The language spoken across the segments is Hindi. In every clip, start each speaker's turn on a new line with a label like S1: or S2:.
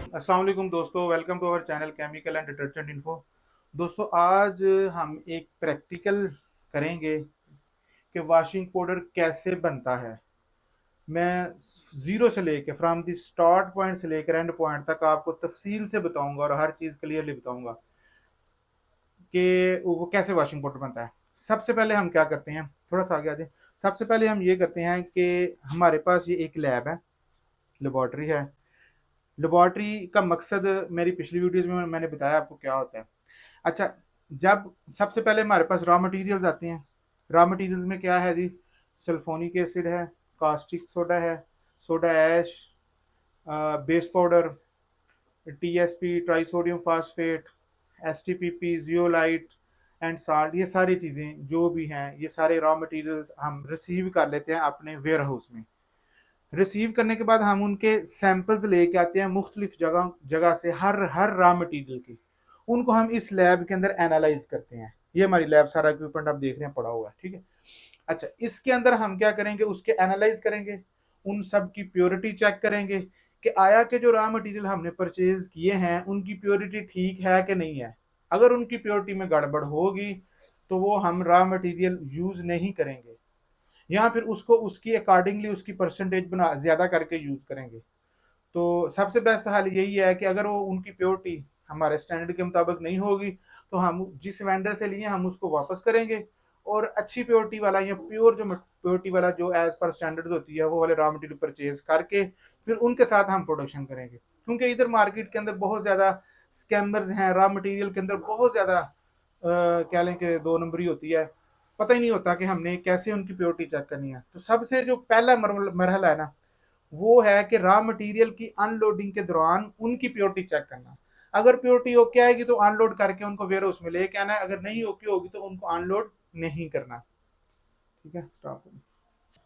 S1: अस्सलाम वालेकुम दोस्तों, welcome to our channel chemical and detergent info. दोस्तों, आज हम एक प्रैक्टिकल करेंगे कि वॉशिंग पाउडर कैसे बनता है। मैं ज़ीरो से लेके फ्रॉम द स्टार्ट पॉइंट से लेकर एंड पॉइंट तक आपको तफसील से बताऊंगा और हर चीज़ क्लियरली बताऊंगा कि वो कैसे वॉशिंग पाउडर बनता है। सबसे पहले हम क्या करते हैं, थोड़ा सा आगे आ जाए। सबसे पहले हम ये करते हैं कि हमारे पास ये एक लैब है, लेबॉर्ट्री है। लेबॉर्ट्री का मकसद मेरी पिछली वीडियोज़ में मैंने बताया आपको क्या होता है। अच्छा, जब सबसे पहले हमारे पास रॉ मटेरियल्स आते हैं। रॉ मटेरियल्स में क्या है जी? सल्फोनिक एसिड है, कास्टिक सोडा है, soda ash, base powder, TSP trisodium phosphate, STPP, zeolite and salt. ये सारी चीज़ें जो भी हैं, ये सारे रॉ मटेरियल्स हम रिसीव कर लेते हैं अपने वेयर हाउस में। रिसीव करने के बाद हम उनके सैंपल्स लेके आते हैं मुख्तलिफ जगह जगह से, हर हर रॉ मटेरियल की। उनको हम इस लैब के अंदर एनालाइज करते हैं। ये हमारी लैब, सारा इक्विपमेंट आप देख रहे हैं पड़ा हुआ है, ठीक है। अच्छा, इसके अंदर हम क्या करेंगे, उसके एनालाइज करेंगे, उन सब की प्योरिटी चेक करेंगे कि आया के जो रॉ मटेरियल हमने परचेज किए हैं उनकी प्योरिटी ठीक है कि नहीं है। अगर उनकी प्योरिटी में गड़बड़ होगी तो वो हम रॉ मटेरियल यूज नहीं करेंगे, या फिर उसको उसकी अकॉर्डिंगली उसकी परसेंटेज बना ज्यादा करके यूज करेंगे। तो सबसे बेस्ट हाल यही है कि अगर वो उनकी प्योरिटी हमारे स्टैंडर्ड के मुताबिक नहीं होगी तो हम जिस वेंडर से लिए हम उसको वापस करेंगे, और अच्छी प्योरिटी वाला या प्योर जो प्योरिटी वाला जो एज पर स्टैंडर्ड होती है वो वाले रॉ मटेरियल परचेज करके फिर उनके साथ हम प्रोडक्शन करेंगे। क्योंकि इधर मार्केट के अंदर बहुत ज़्यादा स्कैमर्स हैं, रॉ मटेरियल के अंदर बहुत ज़्यादा कह लें कि दो नंबरी होती है। पता ही नहीं होता कि हमने कैसे उनकी प्योरिटी चेक करनी है। तो सबसे जो पहला मरहला है ना, वो है कि रॉ मटेरियल की अनलोडिंग के दौरान उनकी प्योरिटी चेक करना। अगर प्योरिटी ओके आएगी तो अनलोड करके उनको वेयर हाउस में लेके आना है, अगर नहीं ओके होगी तो उनको अनलोड नहीं करना। ठीक है, स्टॉप।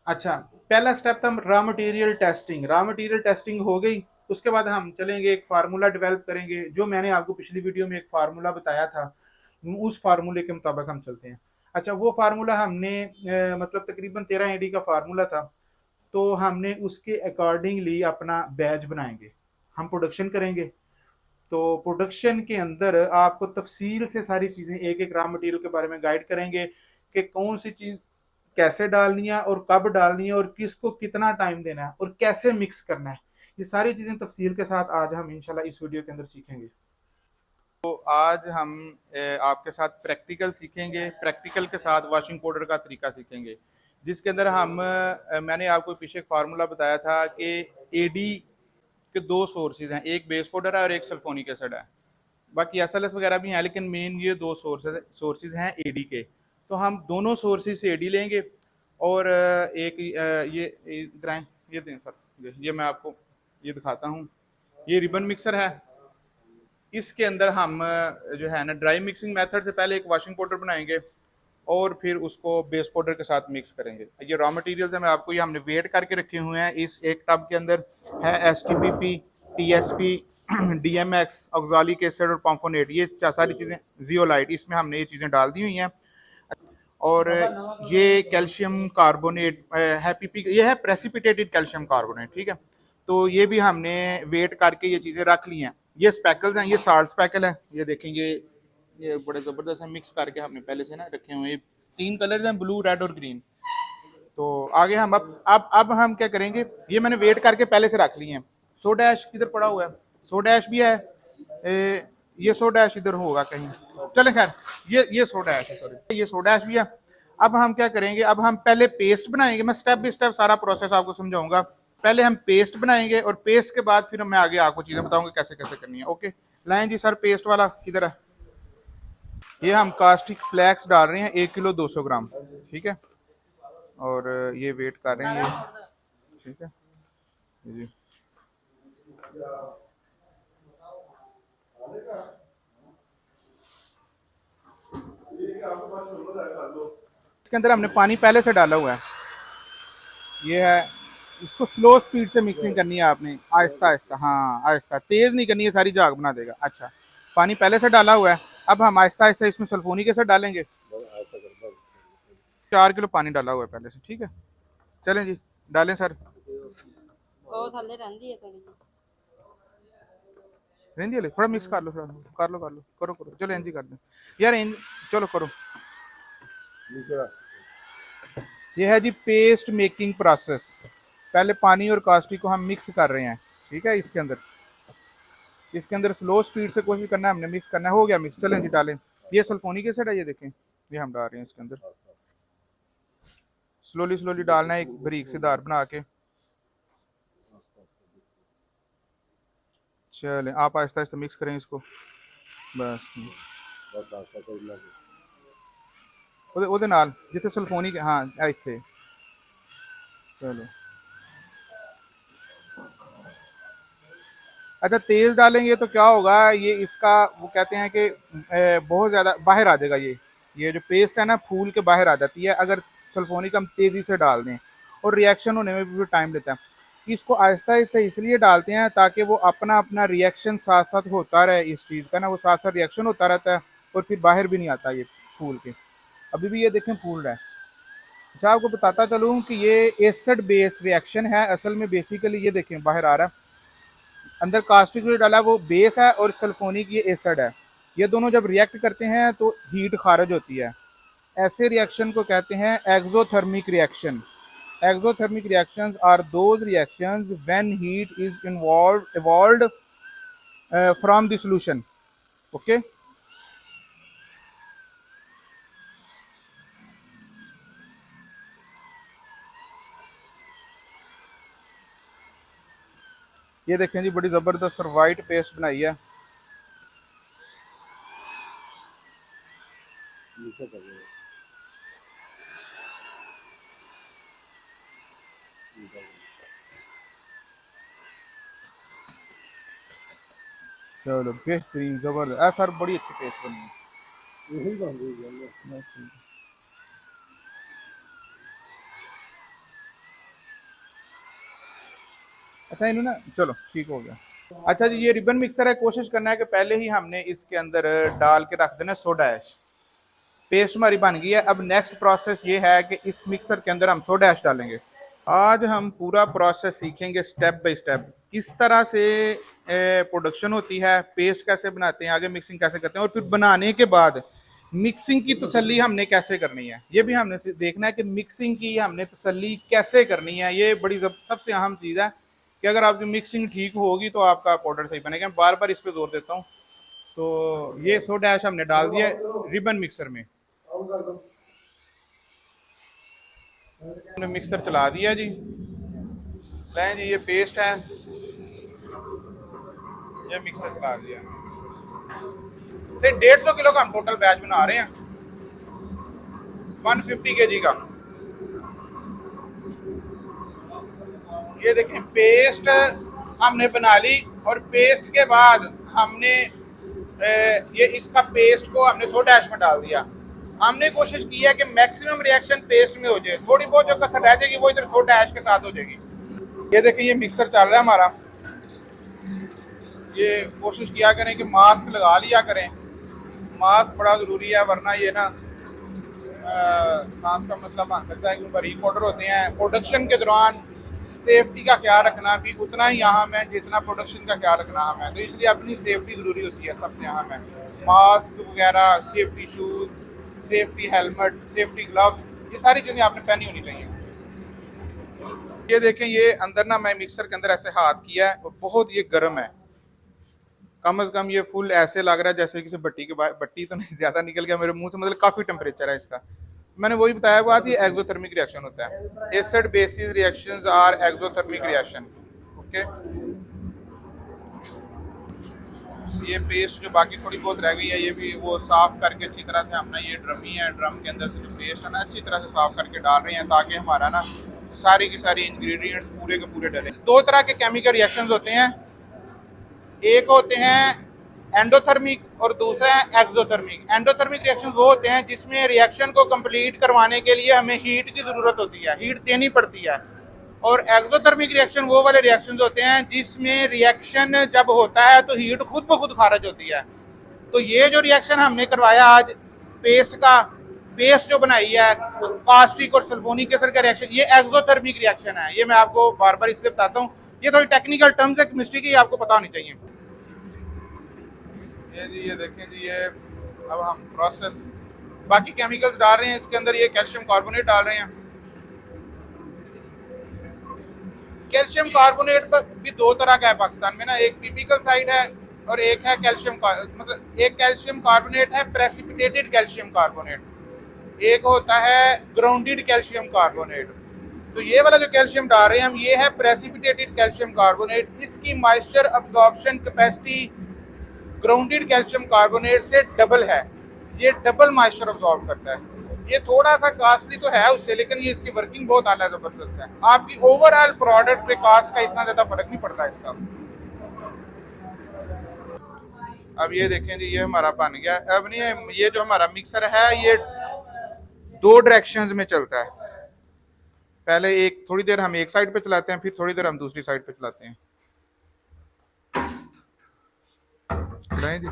S1: अच्छा, पहला स्टेप था raw material testing. Raw material testing हो गई, उसके बाद हम चलेंगे एक फार्मूला डेवलप करेंगे, जो मैंने आपको पिछली वीडियो में एक फार्मूला बताया था, उस फार्मूले के मुताबिक हम चलते हैं। अच्छा, वो फार्मूला हमने मतलब तकरीबन 13 एडी का फार्मूला था। तो हमने उसके अकॉर्डिंगली अपना बैच बनाएंगे, हम प्रोडक्शन करेंगे। तो प्रोडक्शन के अंदर आपको तफसील से सारी चीज़ें एक एक रॉ मटेरियल के बारे में गाइड करेंगे कि कौन सी चीज़ कैसे डालनी है और कब डालनी है और किसको कितना टाइम देना है और कैसे मिक्स करना है। ये सारी चीज़ें तफसील के साथ आज हम इंशाल्लाह इस वीडियो के अंदर सीखेंगे। तो आज हम आपके साथ प्रैक्टिकल सीखेंगे, प्रैक्टिकल के साथ वॉशिंग पाउडर का तरीका सीखेंगे, जिसके अंदर हम मैंने आपको पीछे एक फार्मूला बताया था कि एडी के दो सोर्सेज हैं, एक बेस पाउडर है और एक सल्फोनिक एसिड है। बाकी एसएलएस वगैरह भी हैं, लेकिन मेन ये दो सोर्सेज हैं एडी के। तो हम दोनों सोर्सेज से एडी लेंगे और एक ये इधर आएं, ये दें सर, ये मैं आपको ये दिखाता हूँ। ये रिबन मिक्सर है। इसके अंदर हम जो है ना ड्राई मिक्सिंग मेथड से पहले एक वॉशिंग पाउडर बनाएंगे और फिर उसको बेस पाउडर के साथ मिक्स करेंगे। ये रॉ मटेरियल्स है, मैं आपको ये हमने वेट करके रखे हुए हैं। इस एक टब के अंदर है S T P P, T S P, D M X, oxalic acid और पम्फोनेट, ये सारी चीज़ें, जियोलाइट, इसमें हमने ये चीज़ें डाल दी हुई हैं। और ये कैल्शियम कार्बोनेट है, पीपी, ये है प्रेसिपिटेटेड कैल्शियम कार्बोनेट, ठीक है। तो ये भी हमने वेट करके ये चीज़ें रख ली हैं। ये स्पेकल्स हैं, ये साल्ट स्पेकल है, ये देखेंगे, ये बड़े ज़बरदस्त है, मिक्स करके हमने पहले से ना रखे हुए हैं। तीन कलर्स हैं, ब्लू, रेड और ग्रीन। तो आगे हम अब हम क्या करेंगे, ये मैंने वेट करके पहले से रख लिए हैं। सोडा ऐश किधर पड़ा हुआ है? सोडा ऐश भी है, ये सोडा ऐश इधर होगा कहीं, चले खैर, ये सोडा ऐश है, सॉरी, ये सोडा ऐश भी है। अब हम क्या करेंगे, अब हम पहले पेस्ट बनाएंगे। मैं स्टेप बाय स्टेप सारा प्रोसेस आपको समझाऊंगा। पहले हम पेस्ट बनाएंगे और पेस्ट के बाद फिर मैं आगे आपको चीजें बताऊंगा कैसे कैसे करनी है। ओके, लाएं जी सर, पेस्ट वाला किधर है? ये हम कास्टिक फ्लैक्स डाल रहे हैं, 1 किलो 200 ग्राम, ठीक है। और ये वेट कर रहे हैं ये, ठीक है जी। इसके अंदर हमने पानी पहले से डाला हुआ है, ये है। इसको स्लो स्पीड से मिक्सिंग करनी है आपने, आहिस्ता आहिस्ता, हाँ आहिस्ता, तेज नहीं करनी है, सारी झाग बना देगा। अच्छा, पानी पहले से डाला हुआ है। अब हम आहिस्ता आहिस्ता इसमें सल्फोनिक एसिड डालेंगे। 4 किलो पानी डाला हुआ है पहले से, ठीक है। चलें जी, डालें सर।
S2: ਉਹ ਥੱਲੇ ਰਹਿੰਦੀ ਹੈ ਥੋੜੀ ਜਿਹੀ।
S1: रेंदी वाले थोड़ा मिक्स कर लो, थोड़ा कर लो, करो करो, चलो एनजी कर दो यार, चलो करो। ये है जी पेस्ट मेकिंग प्रोसेस। पहले पानी और कास्टिक को हम मिक्स कर रहे हैं, ठीक है। इसके अंदर स्लो स्पीड से कोशिश करना है हमने मिक्स करना है। हो गया मिक्स, चलें जी डालें। ये सल्फोनिक एसिड है, ये देखें, ये हम डाल रहे हैं इसके अंदर। स्लोली स्लोली डालना है, एक बारीक सी धार बना के। चलें आप आहिस्ता आहिस्ता मिक्स करें इसको, बस। ਉਹਦੇ ਨਾਲ जिथे सल्फोनिक, हाँ इतने। चलो अच्छा, तेज़ डालेंगे तो क्या होगा, ये इसका वो कहते हैं कि बहुत ज़्यादा बाहर आ जाएगा। ये जो पेस्ट है ना फूल के बाहर आ जाती है अगर सल्फोनिक हम तेज़ी से डाल दें, और रिएक्शन होने में भी टाइम लेता है। इसको आहिस्ता आहिस्ता इसलिए डालते हैं ताकि वो अपना अपना रिएक्शन साथ साथ होता रहे, इस चीज़ का ना वो साथ साथ रिएक्शन होता रहता है, और फिर बाहर भी नहीं आता ये फूल के। अभी भी ये देखें फूल रहा है। अच्छा आपको बताता चलूँ कि ये एसिड बेस रिएक्शन है असल में। बेसिकली ये देखें बाहर आ रहा है, अंदर कास्टिक जो डाला है वो बेस है और सल्फोनिक ये एसिड है। ये दोनों जब रिएक्ट करते हैं तो हीट खारिज होती है। ऐसे रिएक्शन को कहते हैं exothermic reaction. Exothermic reactions are those reactions when heat is evolved from the solution. Okay, ये देखें जी बड़ी ज़बरदस्त और वाइट पेस्ट बनाई है। चलो बेहतरीन ज़बरदस्त सर, बड़ी अच्छी पेस्ट बनी है। अच्छा इन्होंने, चलो ठीक हो गया। अच्छा जी, ये रिबन मिक्सर है। कोशिश करना है कि पहले ही हमने इसके अंदर डाल के रख देना सोडा ऐश। पेस्ट हमारी बन गई है। अब नेक्स्ट प्रोसेस ये है कि इस मिक्सर के अंदर हम सोडा ऐश डालेंगे। आज हम पूरा प्रोसेस सीखेंगे स्टेप बाय स्टेप, किस तरह से प्रोडक्शन होती है, पेस्ट कैसे बनाते हैं, आगे मिक्सिंग कैसे करते हैं, और फिर बनाने के बाद मिक्सिंग की तसल्ली हमने कैसे करनी है। ये भी हमने देखना है कि मिक्सिंग की हमने तसल्ली कैसे करनी है। ये बड़ी सबसे अहम चीज़ है कि अगर आपकी मिक्सिंग ठीक होगी तो आपका पाउडर सही बनेगा। मैं बार बार इस पर जोर देता हूँ। तो ये सोडा ऐश हमने डाल दिया रिबन मिक्सर में। हमने मिक्सर चला दिया जी। लें जी, ये पेस्ट है, ये मिक्सर चला दिया। तो 150 किलो का हम टोटल बैच बना रहे हैं, 150 केजी का। ये देखें पेस्ट हमने बना ली, और पेस्ट के बाद हमने ये इसका पेस्ट को हमने सोडा ऐश में डाल दिया। हमने कोशिश की है कि मैक्सिमम रिएक्शन पेस्ट में हो जाए, थोड़ी बहुत जो कसर रह जाएगी वो इधर सोडा ऐश के साथ हो जाएगी। ये देखें ये मिक्सर चल रहा है हमारा। ये कोशिश किया करें कि मास्क लगा लिया करें, मास्क बड़ा ज़रूरी है, वरना ये ना सांस का मसला बन सकता है, क्योंकि बारीक पाउडर होते हैं। प्रोडक्शन के दौरान सेफ्टी का ख्याल रखना भी उतना ही अहम है जितना प्रोडक्शन का ख्याल रखना अहम है। तो इसलिए अपनी सेफ्टी ज़रूरी होती है, सबसे अहम है। मास्क वगैरह, safety shoes, safety helmet, safety gloves, ये सारी चीज़ें आपने पहनी होनी चाहिए। ये देखें ये अंदर ना मैं मिक्सर के अंदर ऐसे हाथ किया है और बहुत ये गर्म है। कम से कम ये फुल ऐसे लग रहा है जैसे किसी भट्टी के बाद, भट्टी तो नहीं, ज़्यादा निकल गया मेरे मुंह से, मतलब काफ़ी टेम्परेचर है इसका। मैंने वही बताया बात, ये एक्सोथर्मिक रिएक्शन होता है। Acid bases reactions are exothermic reaction. Okay, ये पेस्ट जो बाकी थोड़ी बहुत रह गई है ये भी वो साफ करके अच्छी तरह से हमने, ये ड्रमी है, ड्रम के अंदर से जो पेस्ट है ना अच्छी तरह से साफ करके डाल रहे हैं, ताकि हमारा ना सारी की सारी इंग्रेडिएंट्स पूरे के पूरे डले। दो तरह के केमिकल रिएक्शंस होते हैं, एक होते हैं एंडोथर्मिक और दूसरा है एक्सोथर्मिक। एंडोथर्मिक रिएक्शन वो होते हैं जिसमें रिएक्शन को कंप्लीट करवाने के लिए हमें हीट की ज़रूरत होती है, हीट देनी पड़ती है। और एक्सोथर्मिक रिएक्शन वो वाले रिएक्शंस होते हैं जिसमें रिएक्शन जब होता है तो हीट खुद ब खुद खारिज होती है। तो ये जो रिएक्शन हमने करवाया आज पेस्ट का, पेस्ट जो बनाई है कास्टिक और सल्फोनिक एसिड का रिएक्शन, ये एक्सोथर्मिक रिएक्शन है। ये मैं आपको बार बार इसलिए बताता हूँ, ये थोड़ी टेक्निकल टर्म्स है केमिस्ट्री की, आपको पता होनी चाहिए। ये जी, ये देखें जी, ये अब हम प्रोसेस बाकी केमिकल्स डाल रहे हैं इसके अंदर। ये कैल्शियम कार्बोनेट डाल रहे हैं। कैल्शियम कार्बोनेट भी दो तरह का है पाकिस्तान में ना, एक टिपिकल साइड है और एक है मतलब एक कैल्शियम कार्बोनेट है प्रेसिपिटेटेड कैल्शियम कार्बोनेट, एक होता है ग्राउंडेड कैल्शियम कार्बोनेट। तो ये वाला जो कैल्शियम डाल रहे हैं हम, ये है प्रेसिपिटेटेड कैल्शियम कार्बोनेट। इसकी moisture absorption capacity grounded calcium carbonate से डबल है। ये डबल मॉइस्चर अब्जॉर्ब करता है। ये थोड़ा सा कॉस्टली तो है उससे, लेकिन ये इसकी वर्किंग बहुत आला जबरदस्त है। आपकी ओवरऑल प्रोडक्ट पे कॉस्ट का इतना ज्यादा फर्क नहीं पड़ता इसका। अब ये देखें जी, ये हमारा बन गया। अब नहीं, ये जो हमारा मिक्सर है ये दो डायरेक्शंस में चलता है। पहले एक थोड़ी देर हम एक साइड पे चलाते हैं, फिर थोड़ी देर हम दूसरी साइड पे चलाते हैं। जी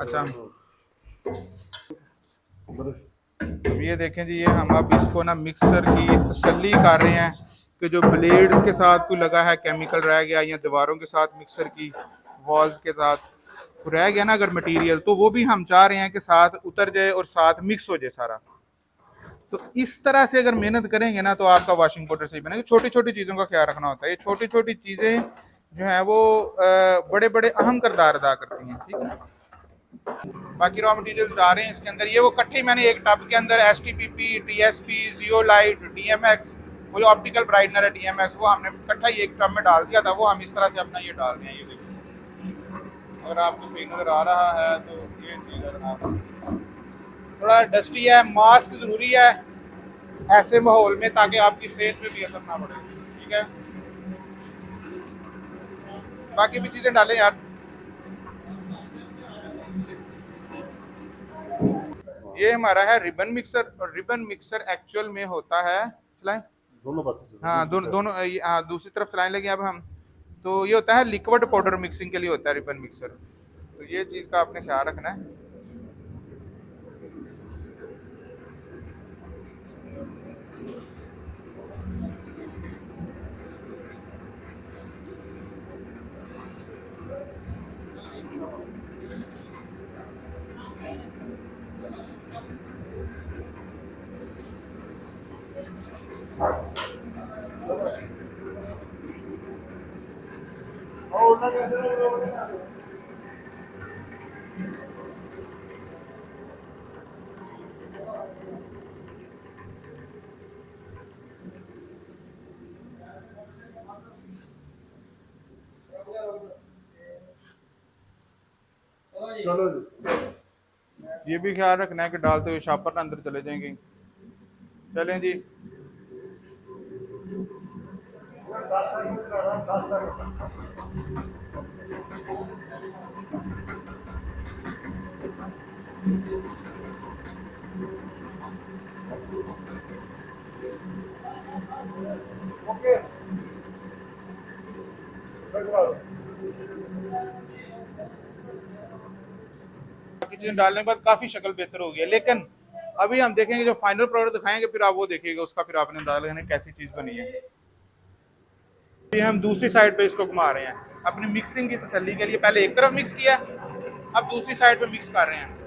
S1: अच्छा, अब ये देखें जी, ये हम अब इसको ना मिक्सर की तसल्ली कर रहे हैं कि जो ब्लेड के साथ कोई लगा है केमिकल रह गया, या दीवारों के साथ मिक्सर की वॉल्स के साथ रह गया ना अगर मटेरियल, तो वो भी हम चाह रहे हैं कि साथ उतर जाए और साथ मिक्स हो जाए सारा। तो इस तरह से अगर मेहनत करेंगे ना तो आपका वॉशिंग पाउडर सही बनेगा। छोटी छोटी चीज़ों का ख्याल रखना होता है। ये छोटी छोटी चीज़ें जो है वो बड़े बड़े अहम किरदार अदा करती हैं। ठीक है, बाकी रॉ मटेरियल्स डाल रहे हैं इसके अंदर। ये वो इकट्ठे मैंने एक टब के अंदर STPP, TSP, जियोलाइट, DMX, वो जो ऑप्टिकल ब्राइटनर है DMX, वो हमने इकट्ठा ही एक टब में डाल दिया था। वो हम इस तरह से अपना ये डाल रहे हैं। ये देखिए, अगर आपको सही नज़र आ रहा है तो ये चीज़ है, थोड़ा डस्टी है, मास्क ज़रूरी है ऐसे माहौल में ताकि आपकी सेहत पे भी असर ना पड़े। ठीक है, बाकी भी चीज़ें डालें यार। ये हमारा है रिबन मिक्सर, और रिबन मिक्सर एक्चुअल में होता है, चलाएं दोनों पास, हाँ दोनों दोनों, हाँ दूसरी तरफ चलाने लगे अब हम। तो ये होता है लिक्विड पाउडर मिक्सिंग के लिए होता है रिबन मिक्सर। तो ये चीज़ का आपने ख्याल रखना है। ये भी ख्याल रखना है कि डालते हुए शापर ना अंदर चले जाएंगे। चलें जी, ओके चीज़ें डालने के बाद काफ़ी शक्ल बेहतर हो गया। लेकिन अभी हम देखेंगे, जो फाइनल प्रोडक्ट दिखाएंगे फिर आप वो देखिएगा, उसका फिर आपने अंदाजा लगाना कैसी चीज़ बनी है। अभी हम दूसरी साइड पे इसको घुमा रहे हैं अपनी मिक्सिंग की तसल्ली के लिए। पहले एक तरफ मिक्स किया, अब दूसरी साइड पे मिक्स कर रहे हैं।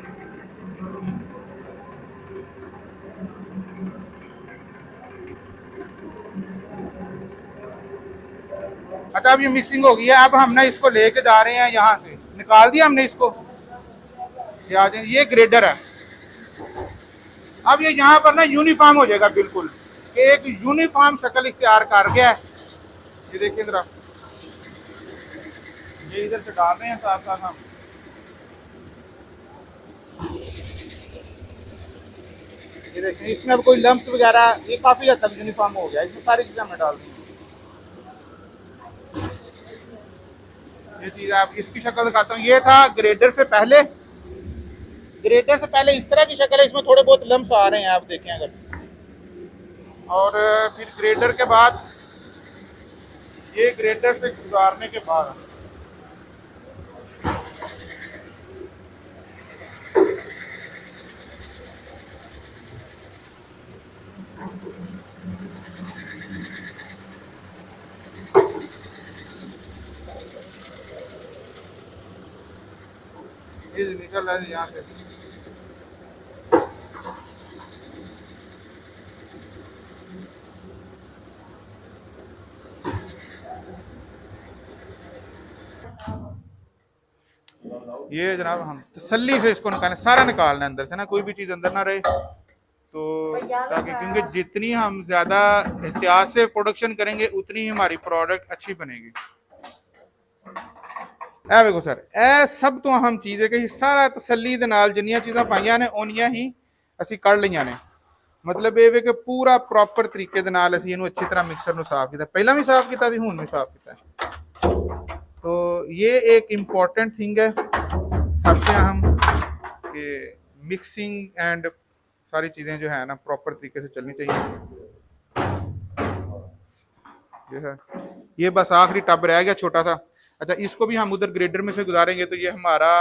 S1: अच्छा, अब ये मिक्सिंग हो गई है। अब हम ना इसको लेके जा रहे हैं, यहाँ से निकाल दिया हमने इसको। ये ग्रेडर है। अब ये यहाँ पर ना यूनिफॉर्म हो जाएगा बिल्कुल, एक यूनिफॉर्म शक्ल इख्तियार कर गया है। ये देखिए जरा, ये इधर से डाल रहे हैं साथ साथ हम। ये देखिए, इसमें अब कोई लम्प्स वगैरह, ये काफ़ी हद तक यूनिफॉर्म हो गया। इसमें सारी चीज़ें हमने डाल दी। ये चीज़ आप इसकी शक्ल दिखाता हूँ। ये था ग्रेडर से पहले, ग्रेडर से पहले इस तरह की शक्ल है। इसमें थोड़े बहुत लम्प्स आ रहे हैं, आप देखें अगर। और फिर ग्रेडर के बाद, ये ग्रेडर से गुजारने के बाद चीज निकल रहा है यहाँ से। ये जनाब हम तसल्ली से इसको निकालें, सारा निकालना है अंदर से ना, कोई भी चीज़ अंदर ना रहे, तो ताकि, क्योंकि जितनी हम ज़्यादा एहतियात से प्रोडक्शन करेंगे उतनी ही हमारी प्रोडक्ट अच्छी बनेगी। ए देखो सर, ए सब तो हम चीज़ें कि सारा तसल्ली दे नाल जिन्नियां चीज़ां पाइयां ने उन्नियां ही ਅਸੀਂ ਕੱਢ ਲਈਆਂ ਨੇ। मतलब ये कि पूरा प्रॉपर तरीके दे नाल ਅਸੀਂ ਇਹਨੂੰ अच्छी तरह मिक्सर ਨੂੰ साफ ਕੀਤਾ, ਪਹਿਲਾਂ भी साफ ਕੀਤਾ ਸੀ, ਹੁਣ भी साफ ਕੀਤਾ। तो ये एक इम्पॉर्टेंट थिंग है, सबसे अहम, कि मिक्सिंग एंड सारी चीज़ें जो है ना प्रॉपर तरीके से चलनी चाहिए। ये है, ये बस आखिरी टब रह गया छोटा सा। अच्छा, इसको भी हम उधर ग्रेडर में से गुजारेंगे, तो ये हमारा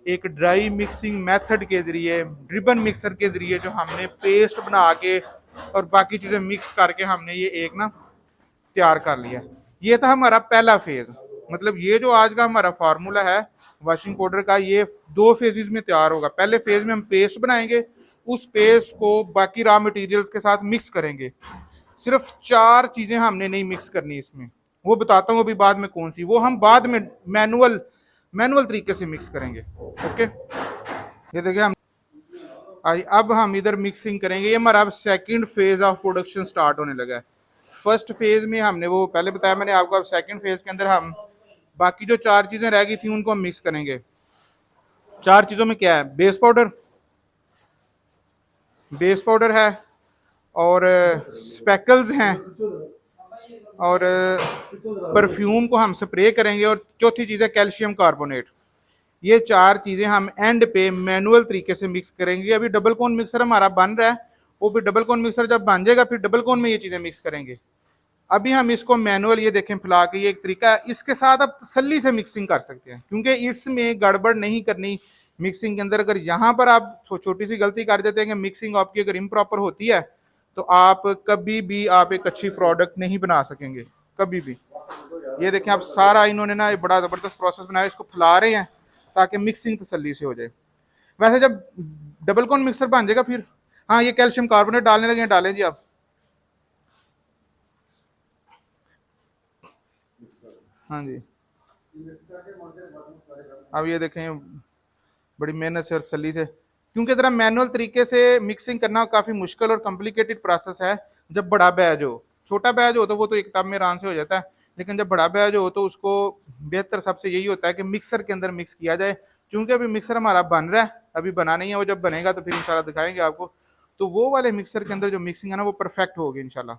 S1: एक ड्राई मिक्सिंग मेथड के ज़रिए, रिबन मिक्सर के ज़रिए जो हमने पेस्ट बना के और बाकी चीज़ें मिक्स करके हमने ये एक ना तैयार कर लिया। ये था हमारा पहला फेज़। मतलब ये जो आज का हमारा फार्मूला है वॉशिंग पाउडर का, ये 2 फेजेस में तैयार होगा। पहले फेज में हम पेस्ट बनाएंगे, उस पेस्ट को बाकी रॉ मटेरियल्स के साथ मिक्स करेंगे। सिर्फ 4 चीज़ें हमने नहीं मिक्स करनी इसमें, वो बताता हूँ अभी बाद में कौन सी, वो हम बाद में मैनुअल तरीके से मिक्स करेंगे। ओके, ये देखिए हम अब हम इधर मिक्सिंग करेंगे। ये हमारा अब second phase of production start होने लगा है। फर्स्ट फेज में हमने वो पहले बताया मैंने आपको, अब सेकंड फेज के अंदर हम बाकी जो 4 चीज़ें रह गई थी उनको हम मिक्स करेंगे। 4 चीज़ों में क्या है, बेस पाउडर है, और स्पेकल्स हैं, और परफ्यूम को हम स्प्रे करेंगे, और चौथी चीज़ है कैल्शियम कार्बोनेट। ये 4 चीज़ें हम एंड पे मैनुअल तरीके से मिक्स करेंगे। अभी डबल कोन मिक्सर हमारा बन रहा है, वो भी डबल कोन मिक्सर जब बन जाएगा फिर डबल कोन में ये चीज़ें मिक्स करेंगे। अभी हम इसको मैनुअल, ये देखें फैला के, ये एक तरीका है, इसके साथ आप तसल्ली से मिक्सिंग कर सकते हैं, क्योंकि इसमें गड़बड़ नहीं करनी मिक्सिंग के अंदर। अगर यहाँ पर आप छोटी सी गलती कर देते हैं कि मिक्सिंग आपकी अगर इम्प्रॉपर होती है, तो आप कभी भी आप एक अच्छी प्रोडक्ट नहीं बना सकेंगे, कभी भी। ये देखें आप, सारा इन्होंने ना बड़ा ज़बरदस्त प्रोसेस बनाया, इसको फैला रहे हैं ताकि मिक्सिंग तसल्ली से हो जाए। वैसे जब डबल कोन मिक्सर बन जाएगा फिर, हाँ, ये कैल्शियम कार्बोनेट डालने लगे हैं, डालें जी आप। हाँ जी, अब ये देखें बड़ी मेहनत से और तसल्ली से, क्योंकि ज़रा मैनुअल तरीके से मिक्सिंग करना काफ़ी मुश्किल और कॉम्प्लिकेटेड प्रोसेस है। जब बड़ा बैच हो, छोटा बैच हो तो वो तो एक टब में आराम से हो जाता है, लेकिन जब बड़ा बैच हो तो उसको बेहतर सबसे यही होता है कि मिक्सर के अंदर मिक्स किया जाए। क्योंकि अभी मिक्सर हमारा बन रहा है, अभी बना नहीं है, वो जब बनेगा तो फिर इंशाल्लाह दिखाएंगे आपको। तो वो वाले मिक्सर के अंदर जो मिक्सिंग है ना वो परफेक्ट होगी इंशाल्लाह।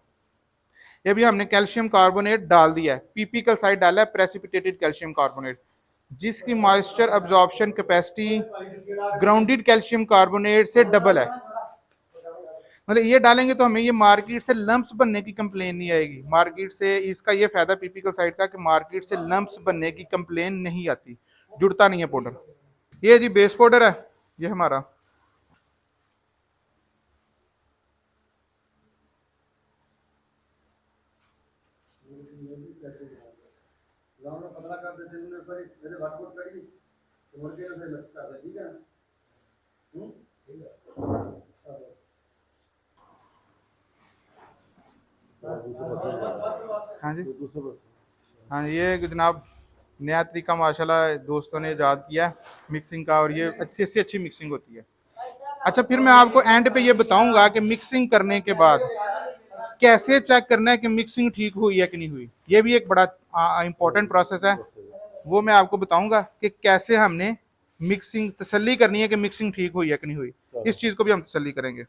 S1: ये भी हमने कैल्शियम कार्बोनेट डाल दिया है, पीपी साइड डाला है, प्रेसिपिटेटेड कैल्शियम कार्बोनेट, जिसकी moisture absorption capacity grounded calcium carbonate से डबल है। मतलब ये डालेंगे तो हमें ये मार्केट से लम्प्स बनने की कंप्लेन नहीं आएगी। मार्केट से इसका ये फायदा पीपीकल साइड का कि मार्केट से लम्प्स बनने की कंप्लेन नहीं आती, जुड़ता नहीं है पाउडर। ये जी बेस पाउडर है, ये हमारा। हाँ जी, हाँ, ये जनाब नया तरीका माशाल्लाह दोस्तों ने ईजाद किया है मिक्सिंग का, और ये अच्छी से अच्छी मिक्सिंग होती है। अच्छा, फिर मैं आपको एंड पे ये बताऊंगा कि मिक्सिंग करने के बाद कैसे चेक करना है कि मिक्सिंग ठीक हुई है कि नहीं हुई। ये भी एक बड़ा इंपॉर्टेंट प्रोसेस है, वो मैं आपको बताऊंगा कि कैसे हमने मिक्सिंग तसल्ली करनी है कि मिक्सिंग ठीक हुई है कि नहीं हुई। इस चीज़ को भी हम तसल्ली करेंगे।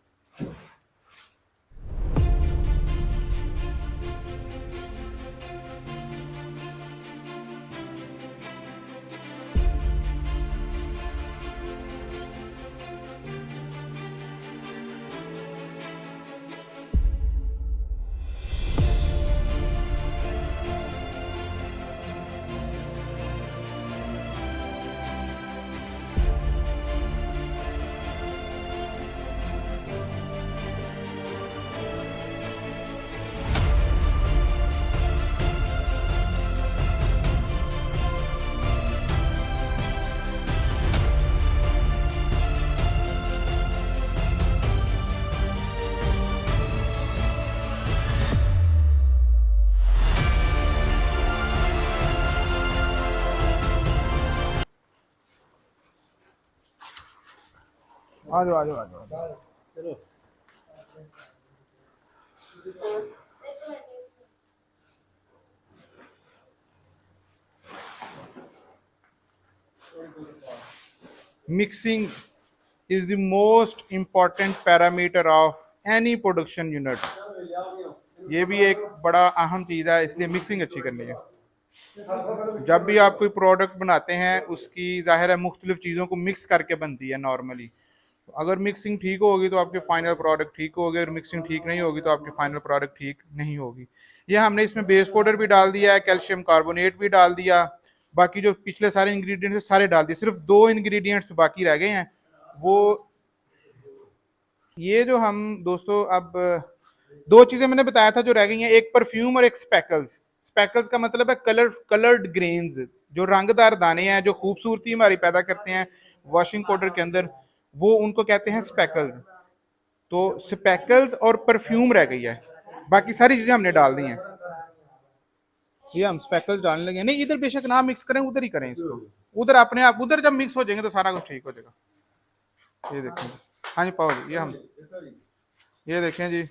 S1: आ जाओ आ जाओ आ जाओ।
S2: चलो
S1: mixing is the most important parameter of any production unit। ये भी एक बड़ा अहम चीज़ है, इसलिए मिक्सिंग अच्छी करनी है। जब भी आप कोई प्रोडक्ट बनाते हैं उसकी ज़ाहिर है मुख्तलिफ चीज़ों को मिक्स करके बनती है नॉर्मली। तो अगर मिक्सिंग ठीक होगी तो आपकी फाइनल प्रोडक्ट ठीक होगी, और मिक्सिंग ठीक नहीं होगी तो आपकी फाइनल प्रोडक्ट ठीक नहीं होगी। ये हमने इसमें बेस पाउडर भी डाल दिया है, कैल्शियम कार्बोनेट भी डाल दिया, बाकी जो पिछले सारे इंग्रेडिएंट्स सारे डाल दिए, सिर्फ 2 इंग्रेडिएंट्स बाकी रह गए हैं। वो ये जो हम दोस्तों अब 2 चीज़ें मैंने बताया था जो रह गई हैं, एक परफ्यूम और एक स्पेकल्स। स्पेकल्स का मतलब है कलर्ड ग्रेन्स, जो रंगदार दाने हैं जो खूबसूरती हमारी पैदा करते हैं वॉशिंग पाउडर के अंदर, वो उनको कहते हैं स्पेकल्स। तो स्पेकल्स और परफ्यूम रह गई है, बाकी सारी चीजें हमने डाल दी हैं। ये हम स्पेकल्स डालने लगे, नहीं इधर बेशक ना मिक्स करें, उधर ही करें इसको, उधर अपने आप उधर जब मिक्स हो जाएंगे तो सारा कुछ ठीक हो जाएगा। ये देखें, हाँ जी पाओ जी, ये देखें जी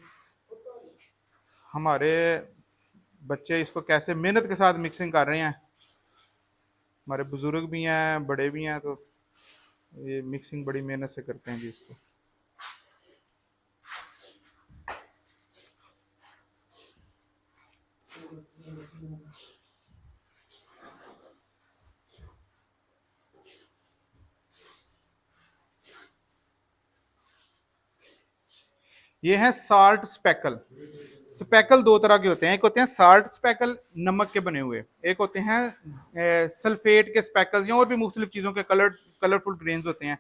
S1: हमारे बच्चे इसको कैसे मेहनत के साथ मिक्सिंग कर रहे हैं। हमारे बुजुर्ग भी हैं, बड़े भी हैं, तो ये मिक्सिंग बड़ी मेहनत से करते हैं जी इसको। ये है साल्ट स्पेकल। स्पेकल 2 तरह के होते हैं, एक होते हैं साल्ट स्पेकल नमक के बने हुए, एक होते हैं सल्फेट के स्पेकल या और भी मुख्तलिफ चीज़ों के कलरफुल ग्रेन्स होते हैं।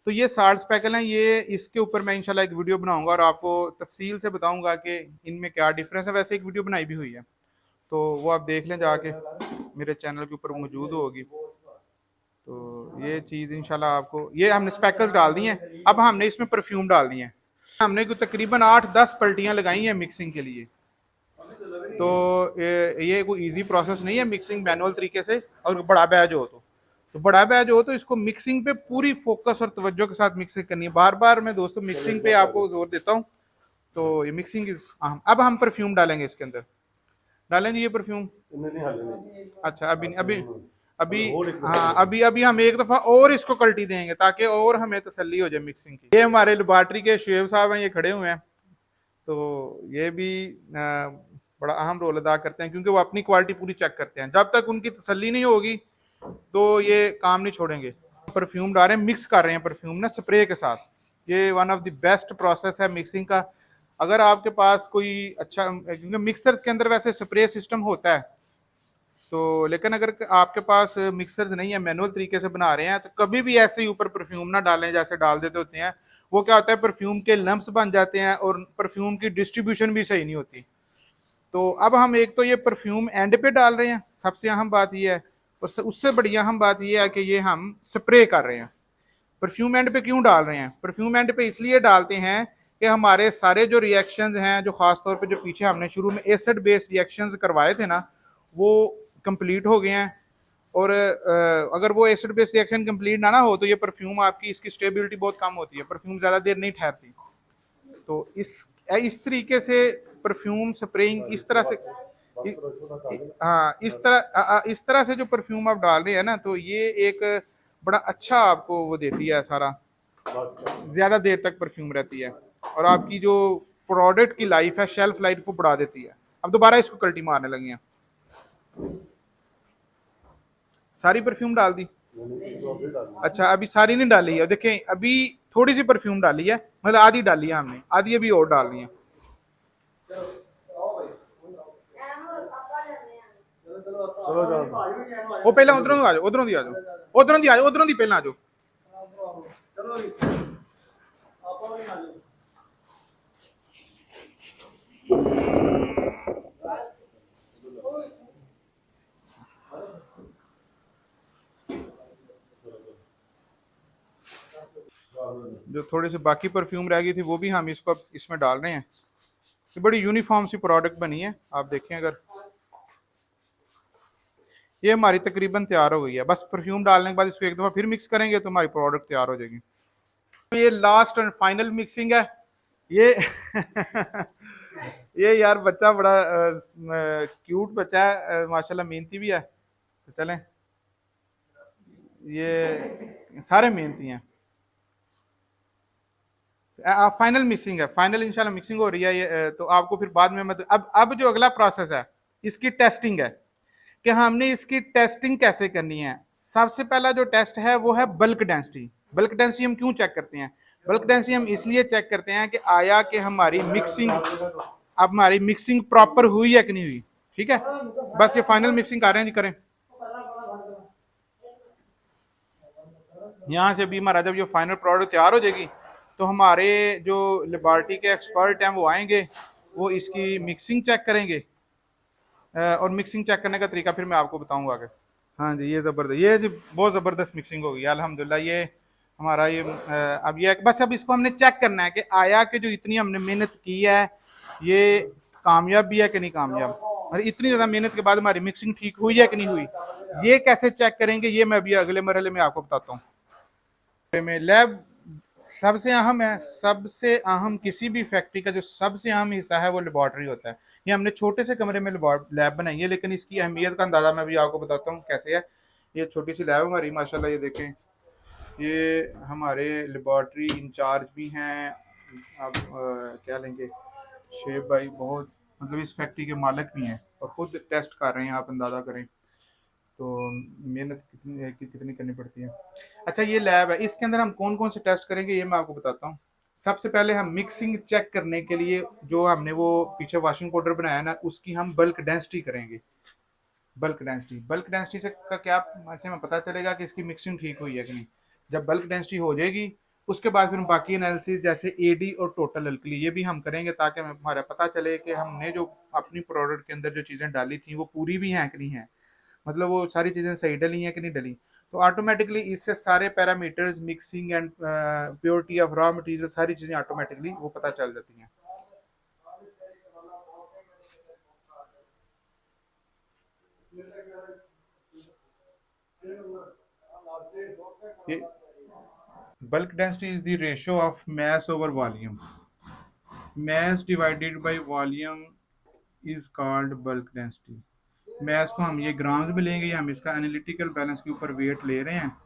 S1: तो ये साल्ट स्पेकल हैं, ये इसके ऊपर मैं इंशाल्लाह एक वीडियो बनाऊंगा और आपको तफसील से बताऊंगा कि इनमें क्या डिफरेंस है। वैसे एक वीडियो बनाई भी हुई है, तो वो आप देख लें जाके, मेरे चैनल के ऊपर मौजूद होगी। तो ये चीज़ इंशाल्लाह आपको, ये हमने स्पेकल्स डाल दी हैं, अब हमने इसमें परफ्यूम डाल दिए हैं। हमने कोई तकरीबन 8-10 पलटियां लगाई हैं मिक्सिंग के लिए। तो ये कोई इजी प्रोसेस नहीं है मिक्सिंग मैनुअल तरीके से, और बड़ा बैच हो तो बड़ा बैच हो तो इसको मिक्सिंग पे पूरी फोकस और तवज्जो के साथ मिक्सिंग करनी है। बार बार मैं दोस्तों मिक्सिंग पे आपको जोर देता हूँ। तो ये मिक्सिंग इज अहम। अब हम परफ्यूम डालेंगे इसके अंदर, डालेंगे ये परफ्यूम। अच्छा अभी अभी अभी हाँ अभी अभी हम एक दफा और इसको कल्टी देंगे ताकि और हमें तसल्ली हो जाए मिक्सिंग की। ये हमारे लेबॉर्ट्री के शुएब साहब हैं, ये खड़े हुए हैं, तो ये भी बड़ा अहम रोल अदा करते हैं क्योंकि वो अपनी क्वालिटी पूरी चेक करते हैं। जब तक उनकी तसल्ली नहीं होगी तो ये काम नहीं छोड़ेंगे। परफ्यूम डाल रहे हैं, मिक्स कर रहे हैं परफ्यूम ना स्प्रे के साथ। ये one of the best process है मिक्सिंग का। अगर आपके पास कोई अच्छा, क्योंकि मिक्सर्स के अंदर वैसे स्प्रे सिस्टम होता है, तो लेकिन अगर आपके पास मिक्सर्स नहीं है, मैनुअल तरीके से बना रहे हैं, तो कभी भी ऐसे ही ऊपर परफ्यूम ना डालें जैसे डाल देते होते हैं। वो क्या होता है, परफ्यूम के लम्प्स बन जाते हैं और परफ्यूम की डिस्ट्रीब्यूशन भी सही नहीं होती। तो अब हम एक तो ये परफ्यूम एंड पे डाल रहे हैं, सबसे अहम बात ये है, और उससे बड़ी अहम बात ये है कि ये हम स्प्रे कर रहे हैं। परफ्यूम एंड पे क्यों डाल रहे हैं? परफ्यूम एंड पे इसलिए डालते हैं कि हमारे सारे जो रिएक्शंस हैं, जो खासतौर पे जो पीछे हमने शुरू में एसिड बेस्ड रिएक्शंस करवाए थे ना, वो कंप्लीट हो गए हैं। और अगर वो एसिड बेस्ड रिएक्शन कंप्लीट ना हो तो ये परफ्यूम आपकी, इसकी स्टेबिलिटी बहुत कम होती है, परफ्यूम ज़्यादा देर नहीं ठहरती। तो इस तरीके से परफ्यूम स्प्रेइंग इस तरह से, हाँ इस तरह से जो परफ्यूम आप डाल रहे हैं ना, तो ये एक बड़ा अच्छा आपको वो देती है, सारा ज़्यादा देर तक परफ्यूम रहती है और आपकी जो प्रोडक्ट की लाइफ है, शेल्फ लाइफ को बढ़ा देती है। अब दोबारा इसको कल्टी मारने लगी हैं, सारी परफ्यूम डाल दी। अच्छा अभी सारी नहीं डाली है, देखें अभी थोड़ी सी परफ्यूम डाली है, मतलब आधी डाली है हमने, आधी अभी और डालनी है। वो पहले उधरों आ जाओ, उधरों दी आ जाओ, उधरों दी आ जाओ, उधरों दी पहले आ जाओ। जो थोड़ी सी बाकी परफ्यूम रह गई थी वो भी हम इसको इसमें डाल रहे हैं। ये बड़ी यूनिफॉर्म सी प्रोडक्ट बनी है, आप देखें। अगर ये हमारी तकरीबन तैयार हो गई है, बस परफ्यूम डालने के बाद इसको एक दफ़ा फिर मिक्स करेंगे तो हमारी प्रोडक्ट तैयार हो जाएगी। ये लास्ट एंड फाइनल मिक्सिंग है ये ये यार बच्चा बड़ा क्यूट बच्चा है, माशाल्लाह मेहनती भी है। तो चलें, ये सारे मेहनती हैं। फाइनल मिक्सिंग है, फाइनल इंशाल्लाह मिक्सिंग हो रही है ये। तो आपको फिर बाद में मतलब अब जो अगला प्रोसेस है इसकी टेस्टिंग है कि हमने इसकी टेस्टिंग कैसे करनी है। सबसे पहला जो टेस्ट है वो है बल्क डेंसिटी। बल्क डेंसिटी हम क्यों चेक करते हैं? बल्क डेंसिटी हम इसलिए चेक करते हैं कि आया कि हमारी मिक्सिंग, अब हमारी मिक्सिंग प्रॉपर हुई है कि नहीं हुई। ठीक है, बस ये फाइनल मिक्सिंग कर रहे हैं जी, करें। यहाँ से भी हमारा जब ये फाइनल प्रोडक्ट तैयार हो जाएगी तो हमारे जो लेबॉर्ट्री के एक्सपर्ट हैं वो आएंगे, वो इसकी मिक्सिंग चेक करेंगे। और मिक्सिंग चेक करने का तरीका फिर मैं आपको बताऊंगा आगे। हाँ जी, ये ज़बरदस्त, ये जी बहुत ज़बरदस्त मिक्सिंग हो गई अल्हम्दुलिल्लाह। ये हमारा ये अब ये बस अब इसको हमने चेक करना है कि आया कि जो इतनी हमने मेहनत की है ये कामयाब भी है कि नहीं कामयाब, और इतनी ज़्यादा मेहनत के बाद हमारी मिक्सिंग ठीक हुई है कि नहीं हुई। ये कैसे चेक करेंगे ये मैं अभी अगले मरहले में आपको बताता हूँ। में लैब सबसे अहम है, सबसे अहम किसी भी फैक्ट्री का जो सबसे अहम हिस्सा है वो लेबॉर्ट्री होता है। ये हमने छोटे से कमरे में लैब बनाई है, लेकिन इसकी अहमियत का अंदाज़ा मैं भी आपको बताता हूँ कैसे है। ये छोटी सी लैब हमारी माशाल्लाह, ये देखें, ये हमारे लेबॉर्ट्री इंचार्ज भी हैं। अब क्या लेंगे, शेख भाई बहुत मतलब इस फैक्ट्री के मालिक भी हैं और खुद टेस्ट कर रहे हैं, आप अंदाज़ा करें तो मेहनत कितनी करनी पड़ती है। अच्छा, ये लैब है, इसके अंदर हम कौन कौन से टेस्ट करेंगे ये मैं आपको बताता हूँ। सबसे पहले हम मिक्सिंग चेक करने के लिए जो हमने वो पीछे वॉशिंग पाउडर बनाया ना, उसकी हम बल्क डेंसिटी करेंगे। बल्क डेंसिटी से का क्या ऐसे में पता चलेगा कि इसकी मिक्सिंग ठीक हुई है कि नहीं। जब बल्क डेंसिटी हो जाएगी उसके बाद फिर बाकी एनालिसिस जैसे एडी और टोटल अल्कली ये भी हम करेंगे, ताकि हमारा पता चले कि हमने जो अपनी प्रोडक्ट के अंदर जो चीज़ें डाली थी वो पूरी भी हैं कि नहीं है, मतलब वो सारी चीज़ें सही डली हैं कि नहीं डली। तो ऑटोमेटिकली इससे सारे parameters, mixing and purity of raw material, सारी चीज़ें ऑटोमेटिकली वो पता चल जाती हैं। ये bulk density is the ratio of mass over volume. mass divided by volume is called bulk density. mass को हम ये ग्राम्स में लेंगे, हम इसका एनालिटिकल बैलेंस के ऊपर वेट ले रहे हैं,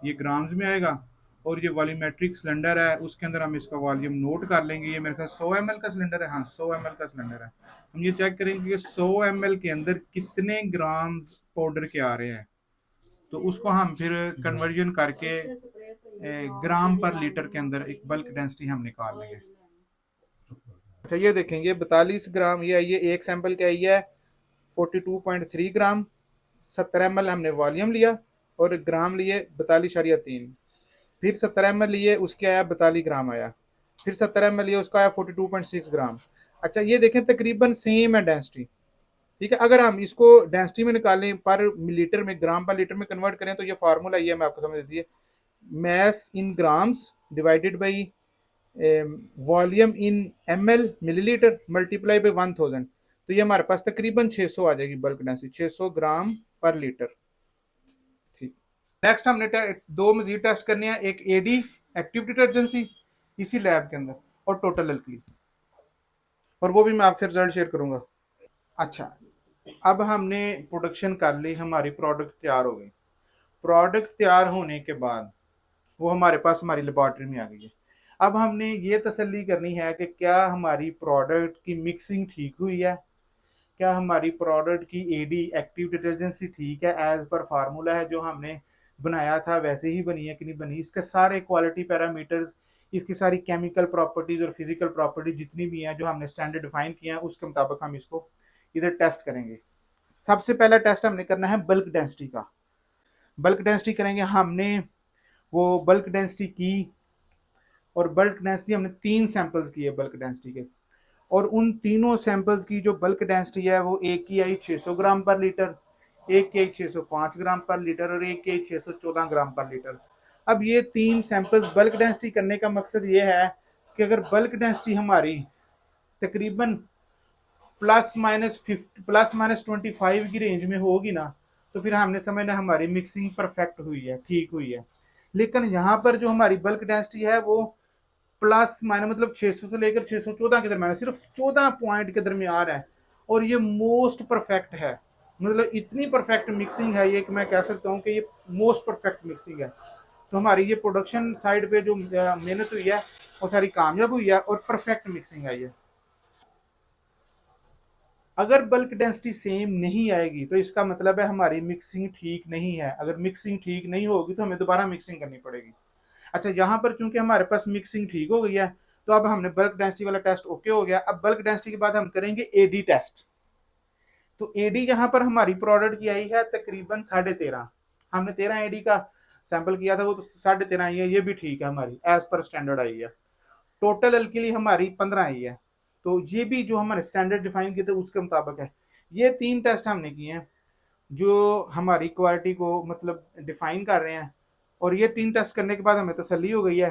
S1: ये ग्राम्स में आएगा। और ये वॉल्यूमेट्रिक सिलेंडर है, उसके अंदर हम इसका वॉल्यूम नोट कर लेंगे। ये मेरे ख्याल 100 ml का सिलेंडर है, हाँ 100 ml का सिलेंडर है। हम ये चेक करेंगे कि 100 ml के अंदर कितने ग्राम्स पाउडर के आ रहे हैं, तो उसको हम फिर कन्वर्जन करके ग्राम पर लीटर के अंदर एक बल्क डेंसिटी हम निकाल लेंगे। अच्छा, ये देखेंगे 42 ग्राम ये आई है, एक सैंपल क्या आई है 42.3 ग्राम। 70 ml हमने वॉल्यूम लिया और ग्राम लिए 42.3। फिर 70 ml लिए, उसके आया 42 ग्राम आया। फिर 70 ml लिए, उसका आया 42.6 ग्राम। अच्छा, ये देखें तकरीबन सेम है डेंसिटी। ठीक है, अगर हम इसको डेंसिटी में निकालें पर लीटर में, ग्राम पर लीटर में कन्वर्ट करें तो ये फार्मूला ये मैं आपको समझ देती है, mass in grams divided by volume in ml millilitre multiply by 1000। तो ये हमारे पास तकरीबन 600 आ जाएगी बल्क डेंसिटी, 600 ग्राम पर लीटर। ठीक, नेक्स्ट हमने दो मजीद टेस्ट करने हैं, एक एडी एक्टिव डिटर्जेंसी इसी लैब के अंदर, और टोटल अल्कली, और वो भी मैं आपसे रिजल्ट शेयर करूंगा। अच्छा, अब हमने प्रोडक्शन कर ली, हमारी प्रोडक्ट तैयार हो गई। प्रोडक्ट तैयार होने के बाद वो हमारे पास हमारी लेबॉर्ट्री में आ गई है। अब हमने ये तसल्ली करनी है कि क्या हमारी प्रोडक्ट की मिक्सिंग ठीक हुई है, क्या हमारी प्रोडक्ट की एडी एक्टिव डिटर्जेंसी ठीक है, एज पर फार्मूला है जो हमने बनाया था वैसे ही बनी है कि नहीं बनी। इसके सारे क्वालिटी पैरामीटर्स, इसकी सारी केमिकल प्रॉपर्टीज और फिजिकल प्रॉपर्टीज जितनी भी हैं जो हमने स्टैंडर्ड डिफाइन किया है उसके मुताबिक हम इसको इधर टेस्ट करेंगे। सबसे पहला टेस्ट हमने करना है बल्क डेंसिटी का। बल्क डेंसिटी करेंगे हमने, वो बल्क डेंसिटी की, और बल्क डेंसिटी हमने 3 सैंपल्स किए बल्क डेंसिटी के, और उन तीनों सैंपल्स की जो बल्क डेंसिटी है वो एक की आई 600 ग्राम पर लीटर, एक की आई 605 ग्राम पर लीटर, और एक की आई 614 ग्राम पर लीटर। अब ये 3 सैंपल्स बल्क डेंसिटी करने का मकसद ये है कि अगर बल्क डेंसिटी हमारी तकरीबन +- 25 की रेंज में होगी ना, तो फिर हमने समझना हमारी मिक्सिंग परफेक्ट हुई है, ठीक हुई है। लेकिन यहाँ पर जो हमारी बल्क डेंसिटी है वो प्लस माइनस मतलब 600 से लेकर 614 के दरमियान, सिर्फ 14 पॉइंट के दरमियान है। और ये मोस्ट परफेक्ट है, मतलब इतनी परफेक्ट मिक्सिंग है ये कि मैं कह सकता हूँ कि ये मोस्ट परफेक्ट मिक्सिंग है। तो हमारी ये प्रोडक्शन साइड पे जो मेहनत हुई है वो सारी कामयाब हुई है और परफेक्ट मिक्सिंग है ये। अगर बल्क डेंसिटी सेम नहीं आएगी तो इसका मतलब है हमारी मिक्सिंग ठीक नहीं है। अगर मिक्सिंग ठीक नहीं होगी तो हमें दोबारा मिक्सिंग करनी पड़ेगी। अच्छा, यहाँ पर चूंकि हमारे पास मिक्सिंग ठीक हो गई है तो अब हमने बल्क डेंसिटी वाला टेस्ट ओके हो गया। अब बल्क डेंसिटी के बाद हम करेंगे एडी टेस्ट। तो एडी यहाँ पर हमारी प्रोडक्ट की आई है तकरीबन 13.5। हमने 13 एडी का सैंपल किया था, वो तो 13.5 आई है, ये भी ठीक है, हमारी एज पर स्टैंडर्ड आई है। टोटल अल्कीली हमारी 15 आई है, तो ये भी जो हमारे स्टैंडर्ड डिफाइन किए थे उसके मुताबिक है। ये 3 टेस्ट हमने किए हैं जो हमारी क्वालिटी को मतलब डिफाइन कर रहे हैं। और ये 3 टेस्ट करने के बाद हमें तसल्ली हो गई है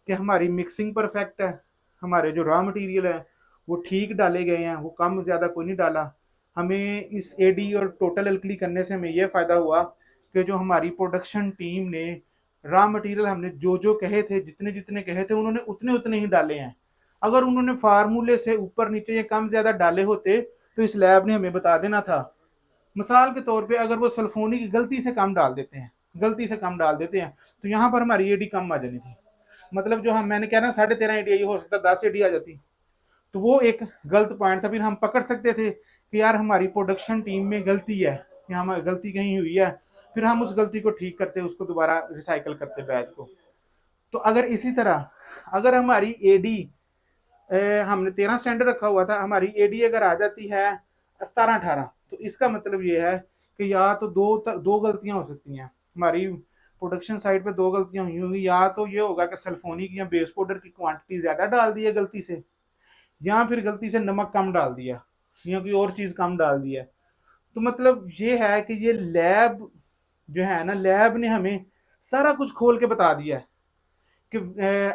S1: कि हमारी मिक्सिंग परफेक्ट है, हमारे जो रॉ मटेरियल है वो ठीक डाले गए हैं, वो कम ज़्यादा कोई नहीं डाला। हमें इस एडी और टोटल अल्कली करने से हमें यह फ़ायदा हुआ कि जो हमारी प्रोडक्शन टीम ने रॉ मटेरियल हमने जो जो कहे थे, जितने जितने कहे थे, उन्होंने उतने उतने ही डाले हैं। अगर उन्होंने फार्मूले से ऊपर नीचे या कम ज़्यादा डाले होते तो इस लैब ने हमें बता देना था। मिसाल के तौर पे अगर वो सल्फोनिक गलती से कम डाल देते हैं, गलती से कम डाल देते हैं, तो यहाँ पर हमारी एडी कम आ जानी थी। मतलब जो हम मैंने कहा ना 13.5 एडी आई, हो सकता 10 एडी आ जाती। तो वो एक गलत पॉइंट था। फिर हम पकड़ सकते थे कि यार हमारी प्रोडक्शन टीम में गलती है, या हमारी गलती कहीं हुई है, फिर हम उस गलती को ठीक करते, उसको दोबारा रिसाइकल करते बैच को। तो अगर इसी तरह अगर हमारी एडी हमने 13 स्टैंडर्ड रखा हुआ था, हमारी एडी अगर आ जाती है 17-18, तो इसका मतलब ये है कि या तो दो गलतियां हो सकती हैं हमारी प्रोडक्शन साइड पे। दो गलतियां हुई होंगी, या तो ये होगा कि सल्फोनिक या बेस पाउडर की क्वांटिटी ज्यादा डाल दी है गलती से, या फिर गलती से नमक कम डाल दिया, या कोई और चीज कम डाल दी है। तो मतलब ये है कि ये लैब जो है ना, लैब ने हमें सारा कुछ खोल के बता दिया है कि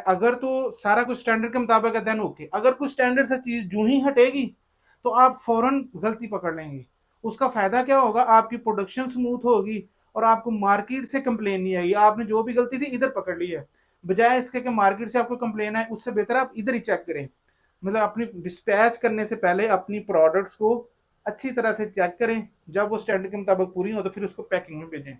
S1: अगर तो सारा कुछ स्टैंडर्ड के मुताबिक है देन ओके। अगर कुछ स्टैंडर्ड से चीज जो ही हटेगी तो आप फौरन गलती पकड़ लेंगे। उसका फायदा क्या होगा, आपकी प्रोडक्शन स्मूथ होगी और आपको मार्केट से कंप्लेन नहीं आएगी। आपने जो भी गलती थी इधर पकड़ ली है, बजाय इसके कि मार्केट से आपको कंप्लेन आए, उससे बेहतर आप इधर ही चेक करें। मतलब अपनी डिस्पैच करने से पहले अपनी प्रोडक्ट्स को अच्छी तरह से चेक करें, जब वो स्टैंडर्ड के मुताबिक पूरी हो तो फिर उसको पैकिंग में भेजें।